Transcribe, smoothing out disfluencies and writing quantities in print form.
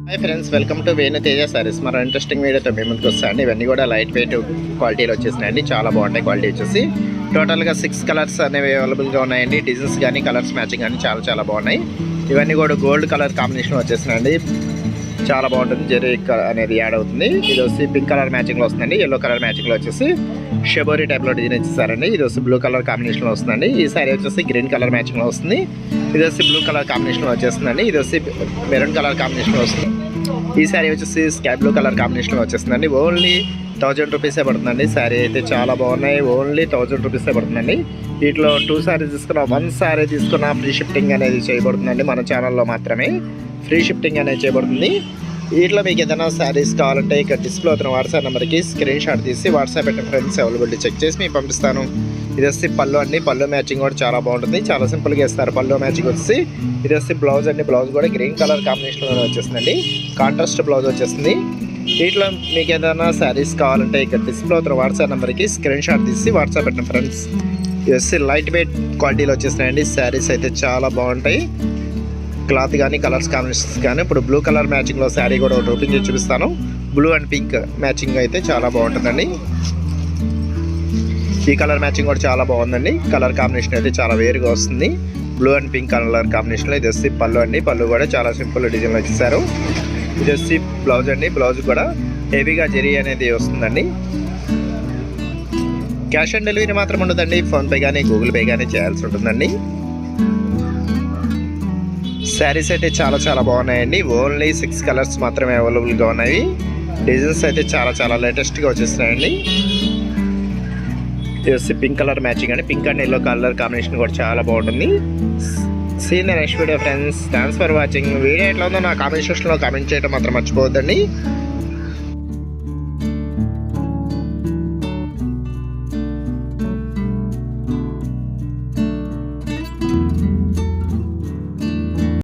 Hi friends, welcome to Venu Teja saris. మరో interesting వీడియోతో మేము ముందుకు వస్తాయండి. ఇవన్నీ కూడా లైట్ వెయిట్ క్వాలిటీలో వచ్చేసినాయండి. చాలా బాగుంటాయి. క్వాలిటీ వచ్చేసి టోటల్గా 6 కలర్స్ అనేవి అవైలబుల్గా ఉన్నాయండి. డిజైన్స్ కానీ కలర్స్ మ్యాచింగ్ కానీ చాలా బాగున్నాయి. ఇవన్నీ కూడా గోల్డ్ కలర్ కాంబినేషన్ వచ్చేసినాయండి. చాలా బాగుంటుంది. జెరీ అనేది యాడ్ అవుతుంది. ఇది వచ్చి పింక్ కలర్ మ్యాచింగ్లో వస్తుందండి. ఎల్లో కలర్ మ్యాచింగ్లో వచ్చేసి షెబోరీ టైప్లో డిజైన్ ఇచ్చేసారండి. ఇది వచ్చి బ్లూ కలర్ కాంబినేషన్లో వస్తుందండి. ఈ సారీ వచ్చేసి గ్రీన్ కలర్ మ్యాచింగ్లో వస్తుంది. ఇది వచ్చి బ్లూ కలర్ కాంబినేషన్లో వచ్చేస్తుందండి. ఇది వచ్చి మెరూన్ కలర్ కాంబినేషన్లో వస్తుంది. ఈ శారీ వచ్చేసి స్కై బ్లూ కలర్ కాంబినేషన్లో వచ్చేస్తుందండి. ఓన్లీ 1000 రూపీసే పడుతుందండి. శారీ అయితే చాలా బాగున్నాయి. ఓన్లీ 1000 రూపీసే పడుతుందండి. వీటిలో 2 శారీస్ తీసుకున్న 1 శారీ తీసుకున్న ఫ్రీ షిఫ్టింగ్ అనేది చేయబడుతుందండి. మన ఛానల్లో మాత్రమే ఫ్రీ షిఫ్టింగ్ అనేది చేయబడుతుంది. వీటిలో మీకు ఏదైనా శారీస్ కావాలంటే ఇక్కడ డిస్ప్లే అవుతున్న వాట్సాప్ నెంబర్కి స్క్రీన్ షాట్ తీసి వాట్సాప్ పెట్టిన ఫ్రెండ్స్ అవైలబిలిటీ చెక్ చేసి మీకు పంపిస్తాను. ఇది వచ్చి పళ్ళు అండి. పళ్ళు మ్యాచింగ్ కూడా చాలా బాగుంటుంది. చాలా సింపుల్గా ఇస్తారు. పళ్ళు మ్యాచింగ్ వచ్చి ఇది వచ్చి బ్లౌజ్ అండి. బ్లౌజ్ కూడా గ్రీన్ కలర్ కాంబినేషన్లో వచ్చేస్తుందండి. కాంట్రాస్ట్ బ్లౌజ్ వచ్చేస్తుంది. వీటిలో మీకు ఏదైనా శారీస్ కావాలంటే ఇక్కడ డిస్ప్లే అవుతున్న వాట్సాప్ నెంబర్కి స్క్రీన్ షాట్ తీసి వాట్సాప్ పెట్టిన ఫ్రెండ్స్. ఇది వచ్చి లైట్ వెయిట్ క్వాలిటీలో వచ్చేస్తున్నాయండి. శారీస్ అయితే చాలా బాగుంటాయి. క్లాత్ కానీ కలర్స్ కాంబినేషన్స్ కానీ. ఇప్పుడు బ్లూ కలర్ మ్యాచింగ్లో శారీ కూడా ఒకటి ఓపెన్ చేసి చూపిస్తాను. బ్లూ అండ్ పింక్ మ్యాచింగ్ అయితే చాలా బాగుంటుందండి. ఈ కలర్ మ్యాచింగ్ కూడా చాలా బాగుందండి. కలర్ కాంబినేషన్ అయితే చాలా వేరుగా వస్తుంది. బ్లూ అండ్ పింక్ కలర్ కాంబినేషన్లో ఇది వచ్చి పళ్ళు అండి. పళ్ళు కూడా చాలా సింపుల్ డిజైన్లో ఇచ్చేసారు. ఇది వచ్చి బ్లౌజ్ అండి. బ్లౌజ్ కూడా హెవీగా జెరీ అనేది వస్తుందండి. క్యాష్ ఆన్ డెలివరీ మాత్రం ఉండదండి. ఫోన్పే కానీ గూగుల్ పే కానీ చేయాల్సి ఉంటుందండి. శారీస్ అయితే చాలా బాగున్నాయండి. ఓన్లీ 6 కలర్స్ మాత్రమే అవైలబుల్గా ఉన్నాయి. డిజైన్స్ అయితే చాలా లేటెస్ట్గా వచ్చేస్తున్నాయండి. ఇది వచ్చి పింక్ కలర్ మ్యాచింగ్ అండి. Pink and yellow colour combination కూడా చాలా బాగుంటుంది. See the next video friends. Thanks for watching. Video ఎట్లా ఉందో నా కామెంట్ సెక్షన్లో కామెంట్ చేయడం మాత్రం మర్చిపోవద్దండి.